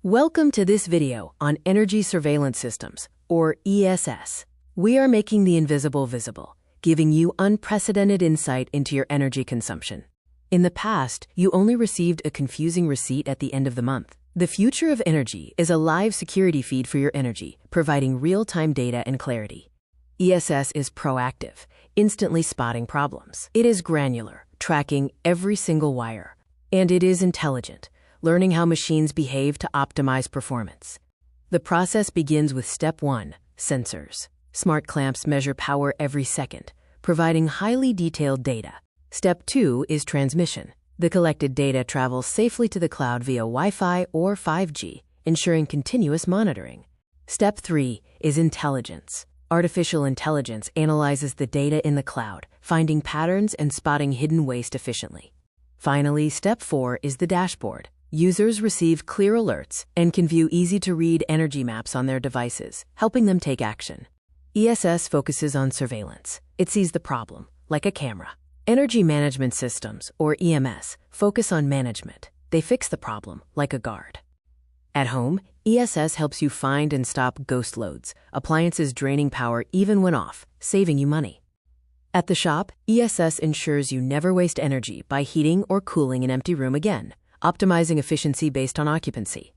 Welcome to this video on Energy Surveillance Systems, or ESS. We are making the invisible visible, giving you unprecedented insight into your energy consumption. In the past, you only received a confusing receipt at the end of the month. The future of energy is a live security feed for your energy, providing real-time data and clarity. ESS is proactive, instantly spotting problems. It is granular, tracking every single wire. And it is intelligent, learning how machines behave to optimize performance. The process begins with Step 1, sensors. Smart clamps measure power every second, providing highly detailed data. Step 2 is transmission. The collected data travels safely to the cloud via Wi-Fi or 5G, ensuring continuous monitoring. Step 3 is intelligence. Artificial intelligence analyzes the data in the cloud, finding patterns and spotting hidden waste efficiently. Finally, Step 4 is the dashboard. Users receive clear alerts and can view easy-to-read energy maps on their devices, helping them take action. ESS focuses on surveillance. It sees the problem, like a camera. Energy management systems, or EMS, focus on management. They fix the problem, like a guard. At home, ESS helps you find and stop ghost loads, appliances draining power even when off, saving you money. At the shop, ESS ensures you never waste energy by heating or cooling an empty room again, optimizing efficiency based on occupancy.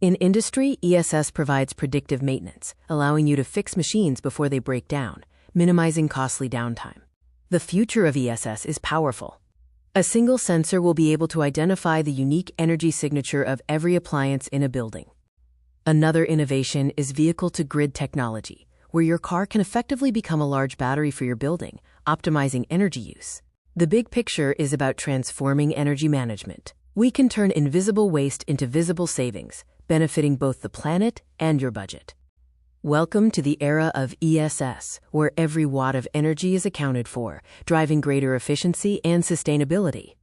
In industry, ESS provides predictive maintenance, allowing you to fix machines before they break down, minimizing costly downtime. The future of ESS is powerful. A single sensor will be able to identify the unique energy signature of every appliance in a building. Another innovation is vehicle-to-grid technology, where your car can effectively become a large battery for your building, optimizing energy use. The big picture is about transforming energy management. We can turn invisible waste into visible savings, benefiting both the planet and your budget. Welcome to the era of ESS, where every watt of energy is accounted for, driving greater efficiency and sustainability.